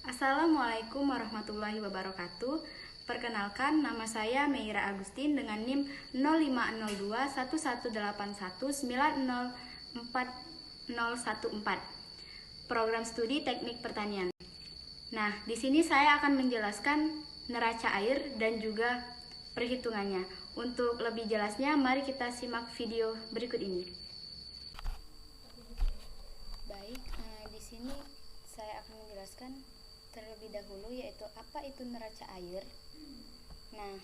Assalamualaikum warahmatullahi wabarakatuh. Perkenalkan, nama saya Meira Agustin dengan NIM 05021181904014. Program Studi Teknik Pertanian. Nah, di sini saya akan menjelaskan neraca air dan juga perhitungannya. Untuk lebih jelasnya, mari kita simak video berikut ini. Baik, di sini saya akan menjelaskan terlebih dahulu yaitu apa itu neraca air. Nah,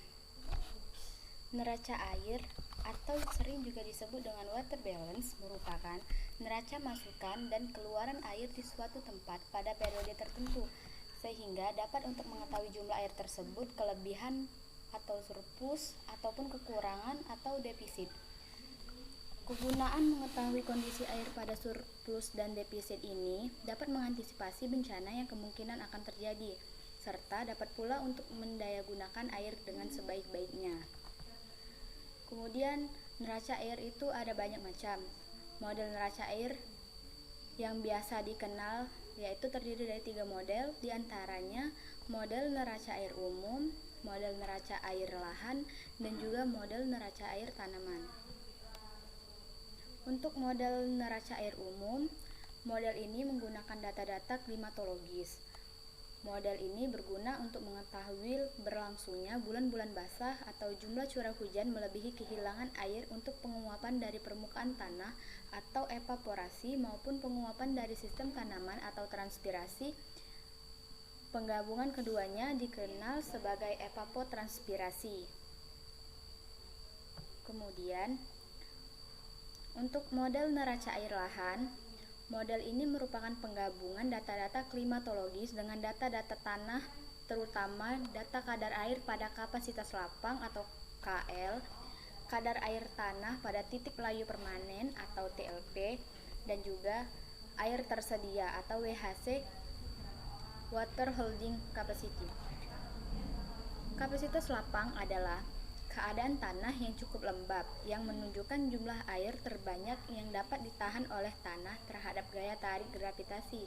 neraca air atau sering juga disebut dengan water balance merupakan neraca masukan dan keluaran air di suatu tempat pada periode tertentu, sehingga dapat untuk mengetahui jumlah air tersebut kelebihan atau surplus ataupun kekurangan atau defisit. Kegunaan mengetahui kondisi air pada surplus dan defisit ini dapat mengantisipasi bencana yang kemungkinan akan terjadi, serta dapat pula untuk mendayagunakan air dengan sebaik-baiknya. Kemudian, neraca air itu ada banyak macam. Model neraca air yang biasa dikenal yaitu terdiri dari 3 model, diantaranya model neraca air umum, model neraca air lahan, dan juga model neraca air tanaman. Untuk model neraca air umum, model ini menggunakan data-data klimatologis. Model ini berguna untuk mengetahui berlangsungnya bulan-bulan basah atau jumlah curah hujan melebihi kehilangan air untuk penguapan dari permukaan tanah atau evaporasi maupun penguapan dari sistem tanaman atau transpirasi. Penggabungan keduanya dikenal sebagai evapotranspirasi. Kemudian, untuk model neraca air lahan, model ini merupakan penggabungan data-data klimatologis dengan data-data tanah, terutama data kadar air pada kapasitas lapang atau KL, kadar air tanah pada titik layu permanen atau TLP, dan juga air tersedia atau WHC, Water Holding Capacity. Kapasitas lapang adalah keadaan tanah yang cukup lembab, yang menunjukkan jumlah air terbanyak yang dapat ditahan oleh tanah terhadap gaya tarik gravitasi.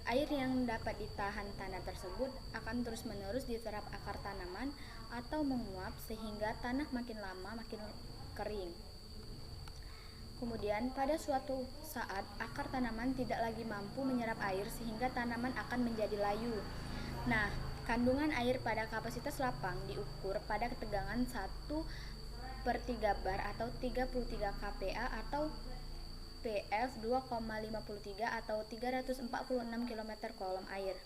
Air yang dapat ditahan tanah tersebut akan terus-menerus diserap akar tanaman atau menguap sehingga tanah makin lama makin kering. Kemudian, pada suatu saat akar tanaman tidak lagi mampu menyerap air sehingga tanaman akan menjadi layu. Nah, kandungan air pada kapasitas lapang diukur pada ketegangan 1/3 bar atau 33 kPa atau PF 2,53 atau 346 km kolom air.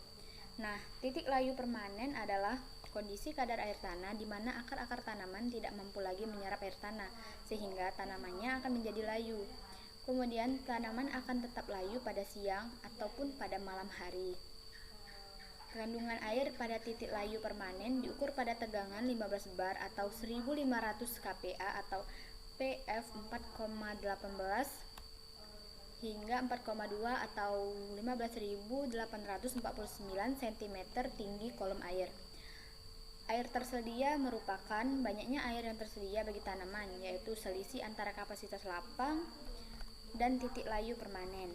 Nah, titik layu permanen adalah kondisi kadar air tanah di mana akar-akar tanaman tidak mampu lagi menyerap air tanah, sehingga tanamannya akan menjadi layu. Kemudian, tanaman akan tetap layu pada siang ataupun pada malam hari. Kandungan air pada titik layu permanen diukur pada tegangan 15 bar atau 1500 kPa atau PF 4,18 hingga 4,2 atau 15.849 cm tinggi kolom air. Air tersedia merupakan banyaknya air yang tersedia bagi tanaman, yaitu selisih antara kapasitas lapang dan titik layu permanen.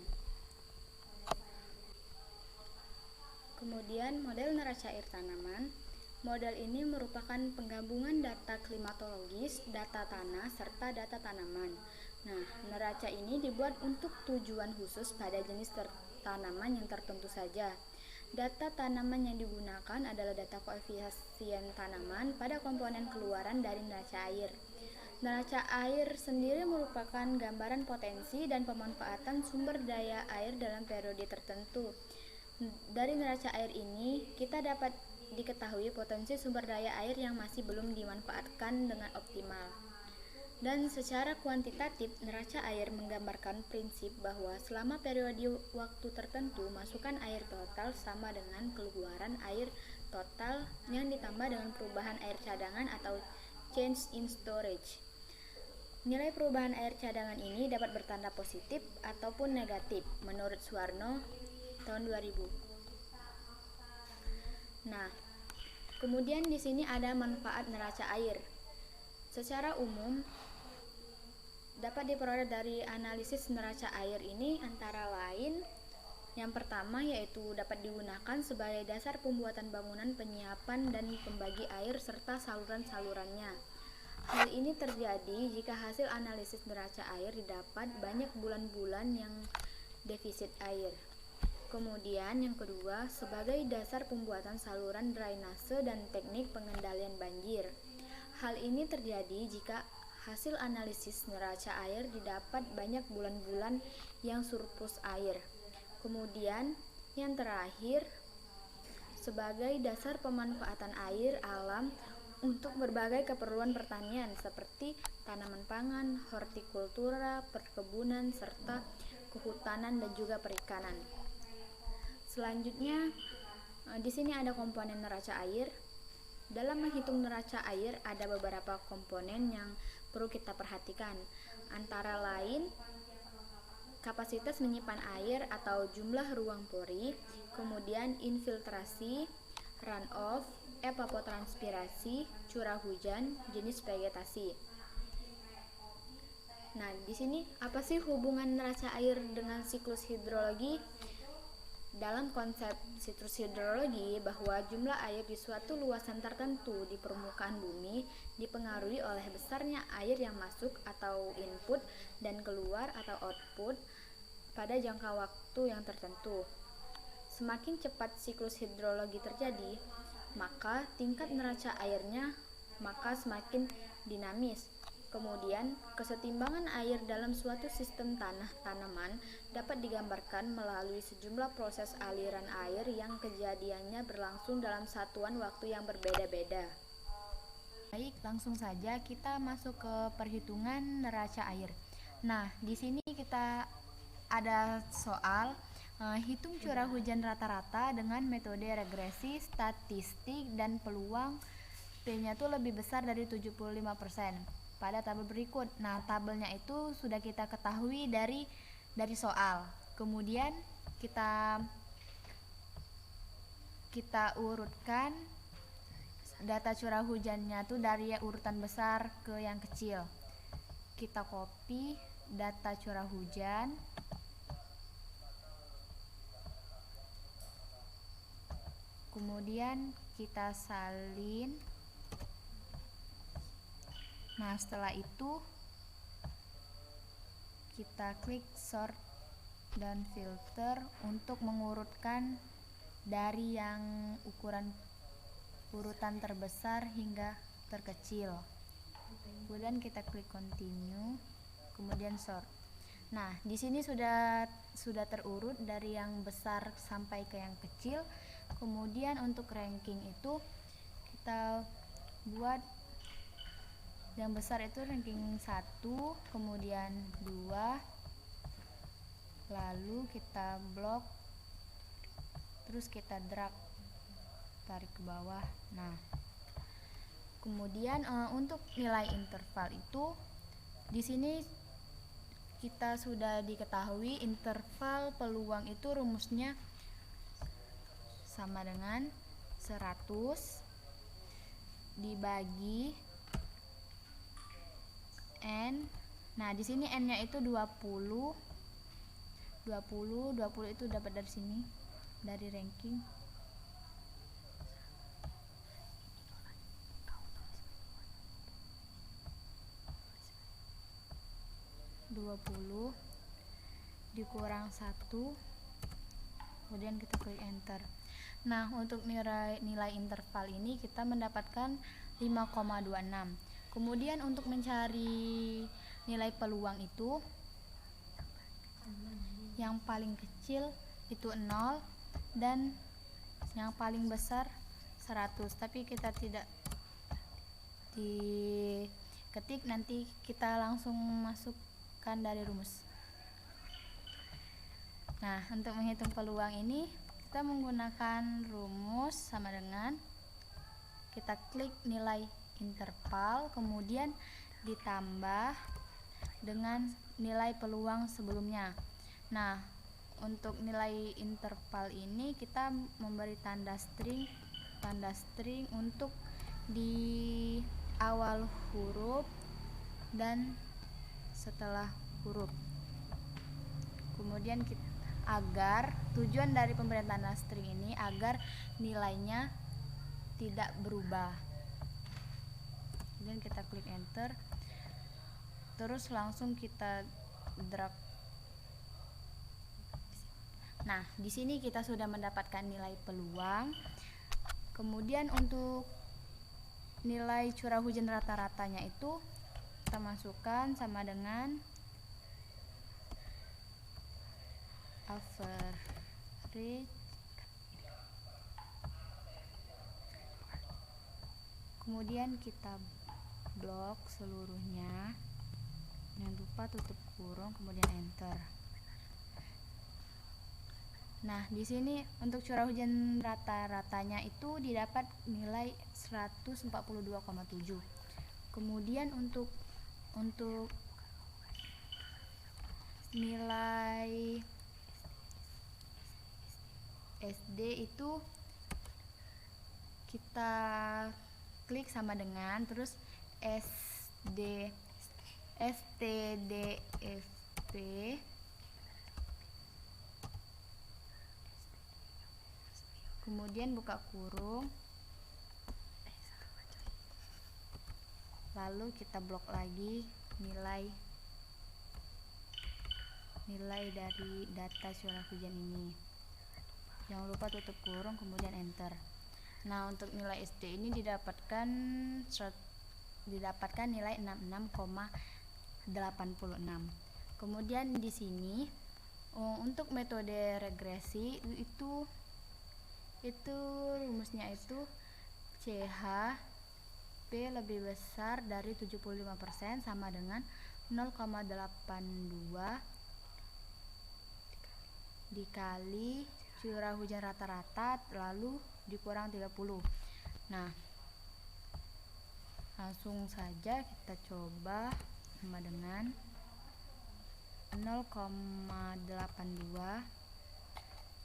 Kemudian, model neraca air tanaman. Model ini merupakan penggabungan data klimatologis, data tanah, serta data tanaman. Nah, neraca ini dibuat untuk tujuan khusus pada jenis tanaman yang tertentu saja. Data tanaman yang digunakan adalah data koefisien tanaman pada komponen keluaran dari neraca air. Neraca air sendiri merupakan gambaran potensi dan pemanfaatan sumber daya air dalam periode tertentu. Dari neraca air ini, kita dapat diketahui potensi sumber daya air yang masih belum dimanfaatkan dengan optimal. Dan secara kuantitatif, neraca air menggambarkan prinsip bahwa selama periode waktu tertentu, masukan air total sama dengan keluaran air total yang ditambah dengan perubahan air cadangan atau change in storage. Nilai perubahan air cadangan ini dapat bertanda positif ataupun negatif menurut Suwarno tahun 2000. Nah, kemudian di sini ada manfaat neraca air. Secara umum dapat diperoleh dari analisis neraca air ini antara lain Yang pertama yaitu dapat digunakan sebagai dasar pembuatan bangunan penyiapan dan pembagi air serta saluran-salurannya. Hal ini terjadi jika hasil analisis neraca air didapat banyak bulan-bulan yang defisit air. Kemudian yang kedua, sebagai dasar pembuatan saluran drainase dan teknik pengendalian banjir. Hal ini terjadi jika hasil analisis neraca air didapat banyak bulan-bulan yang surplus air. Kemudian yang terakhir, sebagai dasar pemanfaatan air alam untuk berbagai keperluan pertanian seperti tanaman pangan, hortikultura, perkebunan, serta kehutanan dan juga perikanan. Selanjutnya, di sini ada komponen neraca air. Dalam menghitung neraca air ada beberapa komponen yang perlu kita perhatikan, antara lain kapasitas menyimpan air atau jumlah ruang pori, kemudian infiltrasi, runoff, evapotranspirasi, curah hujan, jenis vegetasi. Nah, di sini apa sih hubungan neraca air dengan siklus hidrologi? Dalam konsep siklus hidrologi, bahwa jumlah air di suatu luasan tertentu di permukaan bumi dipengaruhi oleh besarnya air yang masuk atau input dan keluar atau output pada jangka waktu yang tertentu. Semakin cepat siklus hidrologi terjadi, maka tingkat neraca airnya maka semakin dinamis. Kemudian, kesetimbangan air dalam suatu sistem tanah-tanaman dapat digambarkan melalui sejumlah proses aliran air yang kejadiannya berlangsung dalam satuan waktu yang berbeda-beda. Baik, langsung saja kita masuk ke perhitungan neraca air. Nah, di sini kita ada soal hitung curah hujan rata-rata dengan metode regresi statistik dan peluang P-nya itu lebih besar dari 75%. Pada tabel berikut. Nah, tabelnya itu sudah kita ketahui dari soal. Kemudian kita urutkan data curah hujannya tuh dari urutan besar ke yang kecil. Kita copy data curah hujan. Kemudian kita salin. Nah, setelah itu kita klik sort dan filter untuk mengurutkan dari yang urutan terbesar hingga terkecil. Kemudian kita klik continue, kemudian sort. Nah, di sini sudah terurut dari yang besar sampai ke yang kecil. Kemudian untuk ranking itu kita buat yang besar itu ranking 1, kemudian 2, lalu kita blok, terus kita drag, tarik ke bawah. Nah, kemudian untuk nilai interval itu di sini kita sudah diketahui interval peluang itu rumusnya sama dengan 100 dibagi N. Nah, di sini N-nya itu 20 itu dapat dari sini, dari ranking. Dikurang 1, kemudian kita klik enter. Nah, untuk nilai interval ini kita mendapatkan 5,26. Kemudian untuk mencari nilai peluang itu yang paling kecil itu 0 dan yang paling besar 100, tapi kita tidak diketik, nanti kita langsung masukkan dari rumus. Nah, untuk menghitung peluang ini kita menggunakan rumus sama dengan kita klik nilai interval, kemudian ditambah dengan nilai peluang sebelumnya. Nah, untuk nilai interval ini kita memberi tanda string untuk di awal huruf dan setelah huruf. Kemudian agar tujuan dari pemberian tanda string ini agar nilainya tidak berubah. Kemudian kita klik enter, terus langsung kita drag. Nah, di sini kita sudah mendapatkan nilai peluang. Kemudian untuk nilai curah hujan rata-ratanya itu kita masukkan sama dengan average. Kemudian kita blok seluruhnya, jangan lupa tutup kurung, kemudian enter. Nah, di sini untuk curah hujan rata-ratanya itu didapat nilai 142,7. Kemudian untuk nilai SD itu kita klik sama dengan terus STDFP, kemudian buka kurung, lalu kita blok lagi nilai dari data curah hujan ini. Jangan lupa tutup kurung, kemudian enter. Nah, untuk nilai SD ini didapatkan nilai 66,86. Kemudian di sini untuk metode regresi itu rumusnya itu CH P lebih besar dari 75% sama dengan 0,82 dikali curah hujan rata-rata lalu dikurang 30. Nah, langsung saja kita coba sama dengan 0,82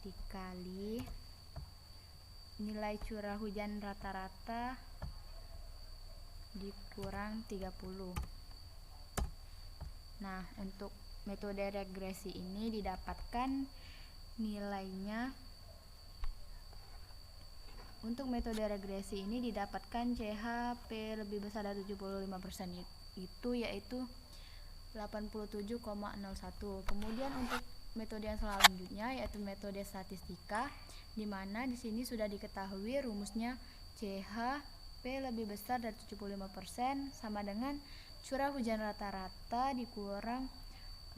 dikali nilai curah hujan rata-rata dikurang 30. Nah, untuk metode regresi ini didapatkan nilainya, untuk metode regresi ini didapatkan CHP lebih besar dari 75% itu yaitu 87,01. Kemudian untuk metode yang selanjutnya yaitu metode statistika, di mana di sini sudah diketahui rumusnya CHP lebih besar dari 75% sama dengan curah hujan rata-rata dikurang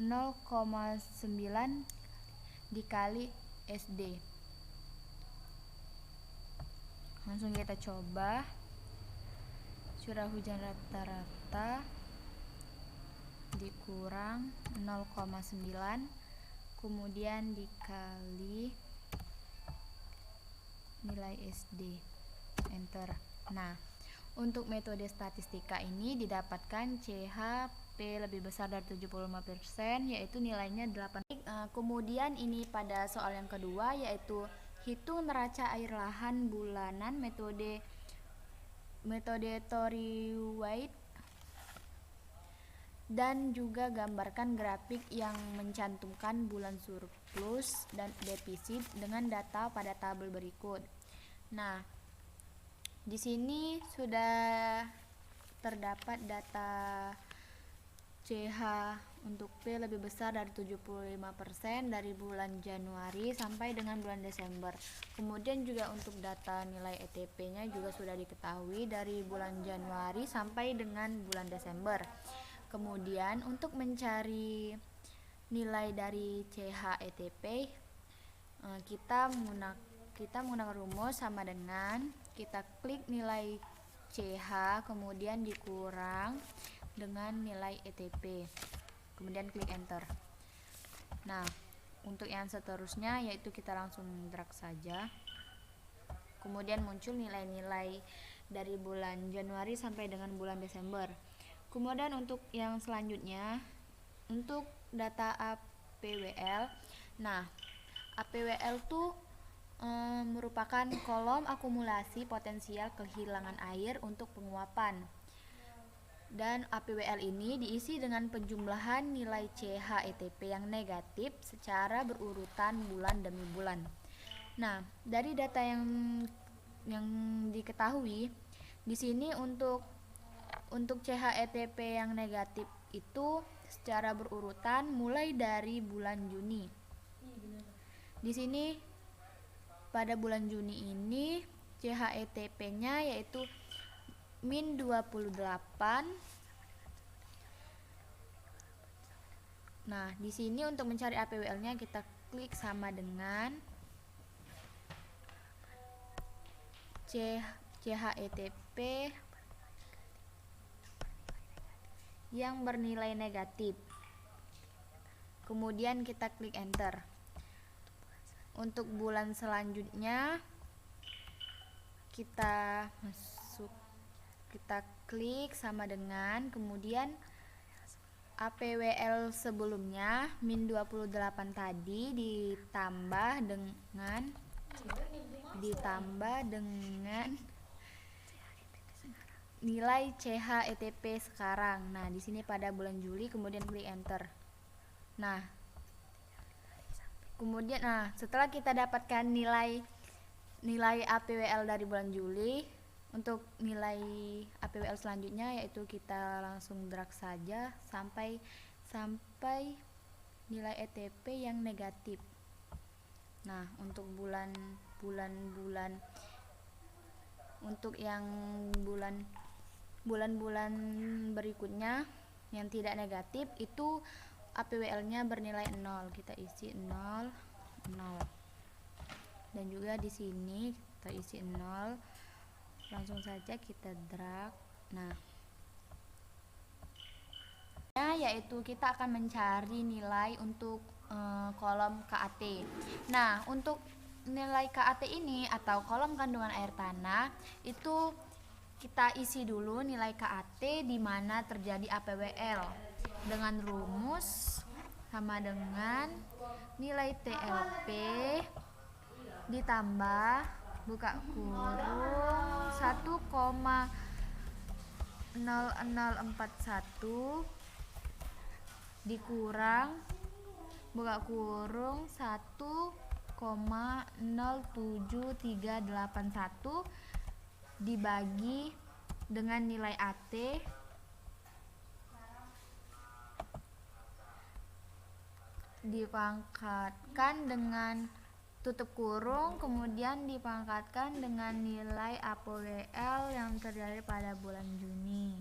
0,9 dikali SD. Langsung kita coba curah hujan rata-rata dikurang 0,9 kemudian dikali nilai SD, enter. Nah, untuk metode statistika ini didapatkan CHP lebih besar dari 75% yaitu nilainya 8. Kemudian ini pada soal yang kedua yaitu hitung neraca air lahan bulanan metode Tory-White dan juga gambarkan grafik yang mencantumkan bulan surplus dan defisit dengan data pada tabel berikut. Nah, di sini sudah terdapat data CH untuk P lebih besar dari 75% dari bulan Januari sampai dengan bulan Desember. Kemudian juga untuk data nilai ETP-nya juga sudah diketahui dari bulan Januari sampai dengan bulan Desember. Kemudian untuk mencari nilai dari CH ETP, kita menggunakan rumus sama dengan kita klik nilai CH kemudian dikurang dengan nilai ETP, kemudian klik enter. Nah, untuk yang seterusnya yaitu kita langsung drag saja, kemudian muncul nilai-nilai dari bulan Januari sampai dengan bulan Desember. Kemudian untuk yang selanjutnya untuk data APWL. Nah, APWL itu merupakan kolom akumulasi potensial kehilangan air untuk penguapan. Dan APWL ini diisi dengan penjumlahan nilai CHETP yang negatif secara berurutan bulan demi bulan. Nah, dari data yang diketahui di sini untuk CHETP yang negatif itu secara berurutan mulai dari bulan Juni. Di sini pada bulan Juni ini CHETP-nya yaitu min 28. Nah, di sini untuk mencari APWL-nya kita klik sama dengan CHETP yang bernilai negatif. Kemudian kita klik enter. Untuk bulan selanjutnya kita klik sama dengan, kemudian APWL sebelumnya min 28 tadi ditambah dengan nilai CHETP sekarang. Nah, di sini pada bulan Juli, kemudian klik enter. Nah, kemudian setelah kita dapatkan nilai APWL dari bulan Juli, untuk nilai APWL selanjutnya yaitu kita langsung drag saja sampai nilai ETP yang negatif. Nah, untuk bulan-bulan berikutnya yang tidak negatif itu APWL-nya bernilai 0. Kita isi 0, 0. Dan juga di sini kita isi 0. Langsung saja kita drag. Nah, yaitu kita akan mencari nilai untuk kolom KAT. Nah, untuk nilai KAT ini atau kolom kandungan air tanah itu kita isi dulu nilai KAT di mana terjadi APWL dengan rumus sama dengan nilai TLP ditambah buka kurung 1,0041 dikurang buka kurung 1,07381 dibagi dengan nilai AT dipangkatkan dengan tutup kurung, kemudian dipangkatkan dengan nilai APWL yang terjadi pada bulan Juni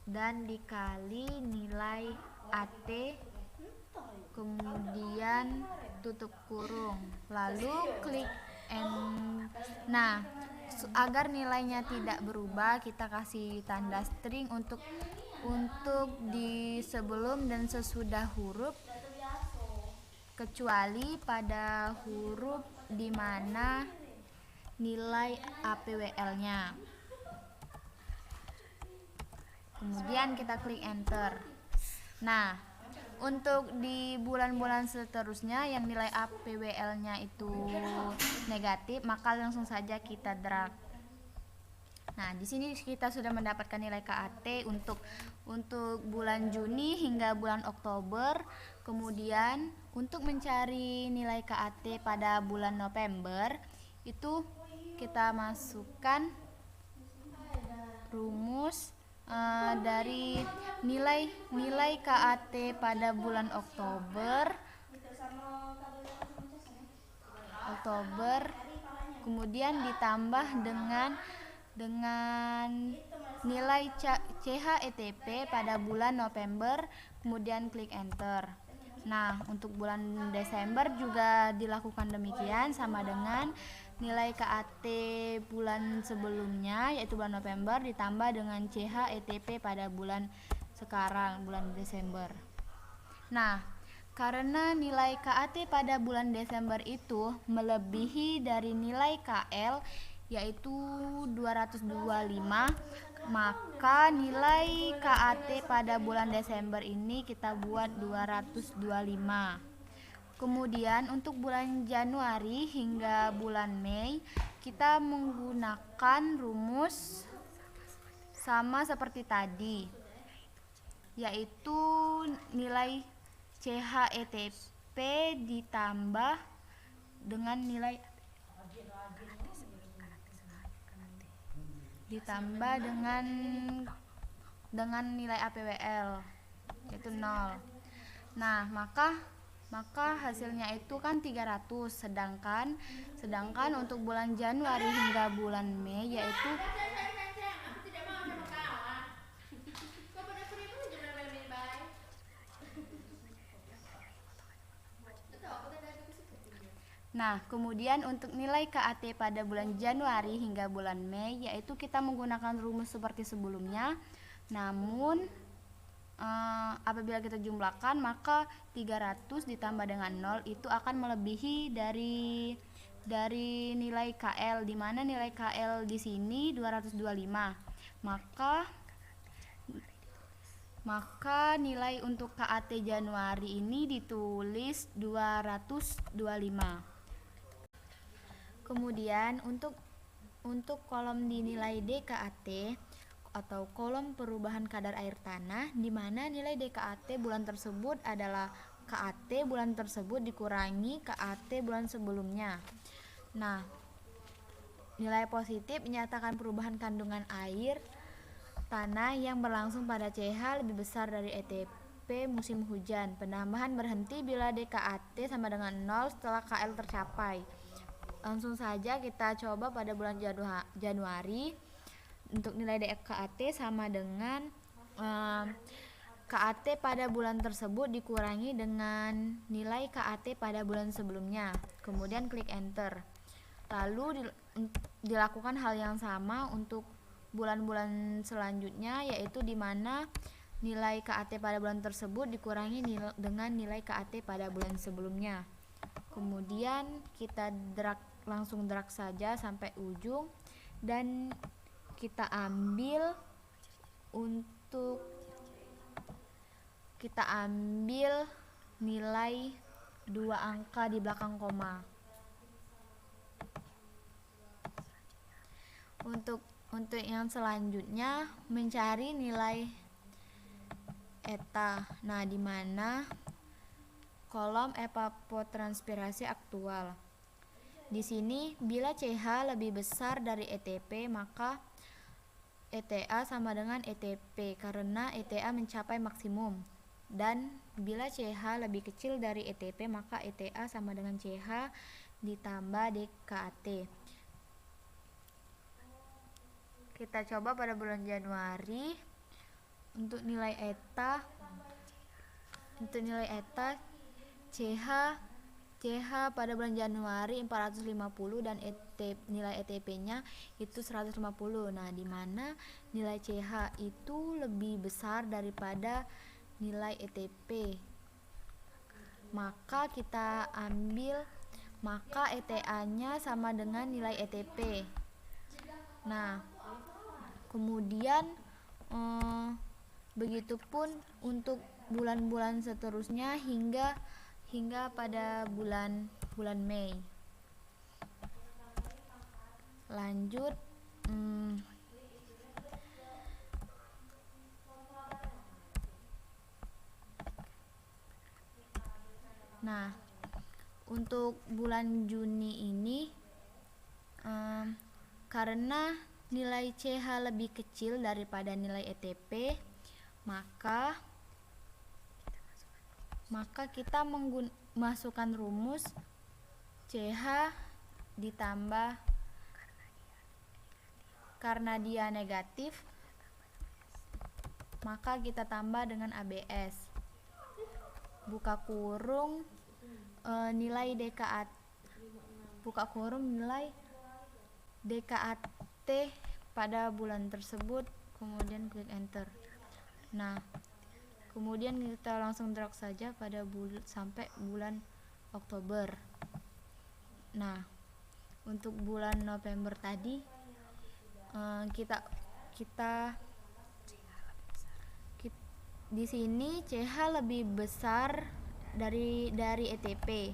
dan dikali nilai AT, kemudian tutup kurung, lalu klik Nah, agar nilainya tidak berubah, kita kasih tanda string untuk di sebelum dan sesudah huruf, kecuali pada huruf di mana nilai APWL-nya. Kemudian kita klik enter. Nah, untuk di bulan-bulan seterusnya yang nilai APWL-nya itu negatif, maka langsung saja kita drag. Nah, di sini kita sudah mendapatkan nilai KAT untuk bulan Juni hingga bulan Oktober. Kemudian untuk mencari nilai KAT pada bulan November itu kita masukkan rumus dari nilai KAT pada bulan Oktober, kemudian ditambah dengan nilai CHETP pada bulan November, kemudian klik enter. Nah, untuk bulan Desember juga dilakukan demikian, sama dengan nilai KAT bulan sebelumnya yaitu bulan November ditambah dengan CHETP pada bulan sekarang, bulan Desember. Nah, karena nilai KAT pada bulan Desember itu melebihi dari nilai KL yaitu 225, maka nilai KAT pada bulan Desember ini kita buat 225. Kemudian untuk bulan Januari hingga bulan Mei kita menggunakan rumus sama seperti tadi, yaitu nilai CHETP ditambah dengan nilai APWL yaitu 0. Nah, maka hasilnya itu kan 300, sedangkan untuk bulan Januari hingga bulan Mei yaitu Nah, kemudian untuk nilai KAT pada bulan Januari hingga bulan Mei yaitu kita menggunakan rumus seperti sebelumnya. Namun apabila kita jumlahkan maka 300 ditambah dengan 0 itu akan melebihi dari nilai KL, di mana nilai KL di sini 225. Maka nilai untuk KAT Januari ini ditulis 225. Kemudian untuk kolom dinilai DKAT atau kolom perubahan kadar air tanah, di mana nilai DKAT bulan tersebut adalah KAT bulan tersebut dikurangi KAT bulan sebelumnya. Nah, nilai positif menyatakan perubahan kandungan air tanah yang berlangsung pada CH lebih besar dari ETP musim hujan. Penambahan berhenti bila DKAT sama dengan 0 setelah KL tercapai. Langsung saja kita coba pada bulan Januari. Untuk nilai DKAT sama dengan KAT pada bulan tersebut dikurangi dengan nilai KAT pada bulan sebelumnya. Kemudian klik enter. Lalu dilakukan hal yang sama untuk bulan-bulan selanjutnya, yaitu di mana nilai KAT pada bulan tersebut dikurangi dengan nilai KAT pada bulan sebelumnya. Kemudian kita langsung drag saja sampai ujung dan kita ambil nilai 2 angka di belakang koma. Untuk yang selanjutnya mencari nilai eta. Nah, di mana kolom evapotranspirasi aktual. Di sini bila CH lebih besar dari ETP maka ETA sama dengan ETP karena ETA mencapai maksimum. Dan bila CH lebih kecil dari ETP maka ETA sama dengan CH ditambah DKAT. Kita coba pada bulan Januari. Untuk nilai ETA CH pada bulan Januari 450 dan nilai ETP-nya itu 150. Nah, di mana nilai CH itu lebih besar daripada nilai ETP. Maka ETA-nya sama dengan nilai ETP. Nah, kemudian begitupun untuk bulan-bulan seterusnya hingga pada bulan Mei. Lanjut nah, untuk bulan Juni ini karena nilai CH lebih kecil daripada nilai ETP, maka kita masukkan rumus CH ditambah karena dia negatif maka kita tambah dengan ABS. Buka kurung nilai DKAT pada bulan tersebut, kemudian klik enter. Nah, kemudian kita langsung drag saja pada sampai bulan Oktober. Nah, untuk bulan November tadi di sini CH lebih besar dari ETP.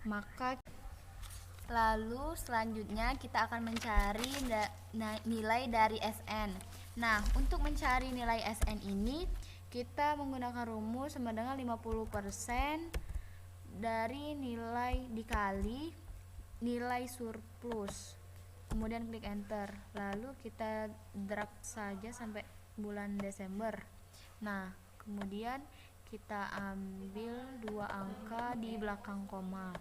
Maka Lalu selanjutnya kita akan mencari nilai dari SN. Nah, untuk mencari nilai SN ini kita menggunakan rumus sama dengan 50% dari nilai dikali nilai surplus. Kemudian klik enter. Lalu kita drag saja sampai bulan Desember. Nah, kemudian kita ambil 2 angka di belakang koma.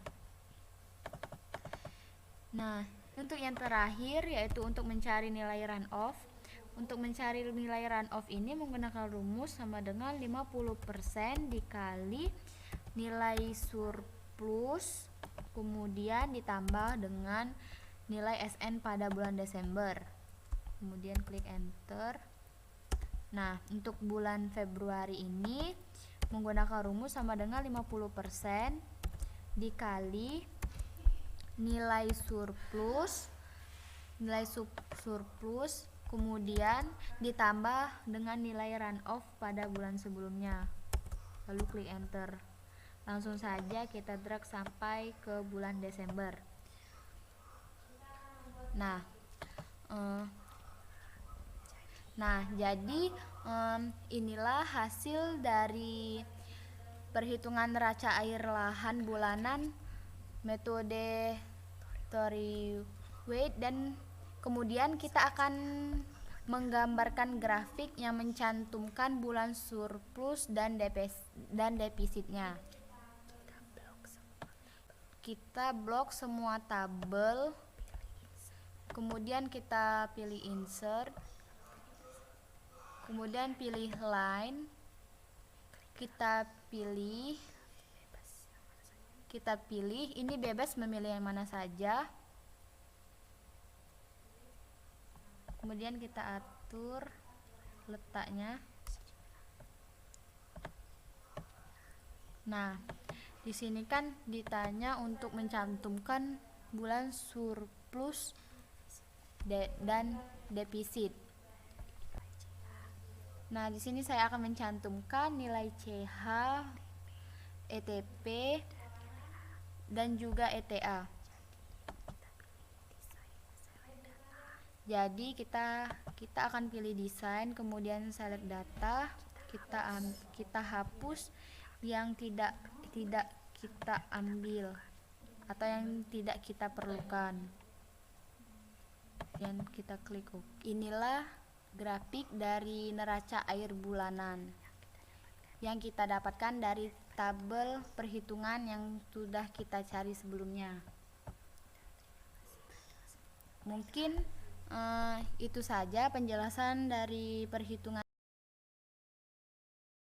Nah, untuk yang terakhir yaitu untuk mencari nilai runoff. Untuk mencari nilai runoff ini menggunakan rumus sama dengan 50% dikali nilai surplus kemudian ditambah dengan nilai SN pada bulan Desember. Kemudian klik enter. Nah, untuk bulan Februari ini menggunakan rumus sama dengan 50% dikali nilai surplus kemudian ditambah dengan nilai runoff pada bulan sebelumnya. Lalu klik enter. Langsung saja kita drag sampai ke bulan Desember. Nah, jadi inilah hasil dari perhitungan neraca air lahan bulanan metode Tory Weight, dan kemudian kita akan menggambarkan grafik yang mencantumkan bulan surplus dan defisitnya. Kita blok semua tabel, kemudian kita pilih insert, kemudian pilih line, kita pilih ini bebas memilih yang mana saja, kemudian kita atur letaknya. Nah, di sini kan ditanya untuk mencantumkan bulan surplus dan defisit. Nah, di sini saya akan mencantumkan nilai CH, ETP, dan juga ETA. Jadi kita akan pilih desain, kemudian select data, kita hapus yang tidak kita ambil atau yang tidak kita perlukan. Dan kita klik OK. Inilah grafik dari neraca air bulanan yang kita dapatkan dari tabel perhitungan yang sudah kita cari sebelumnya. Mungkin itu saja penjelasan dari perhitungan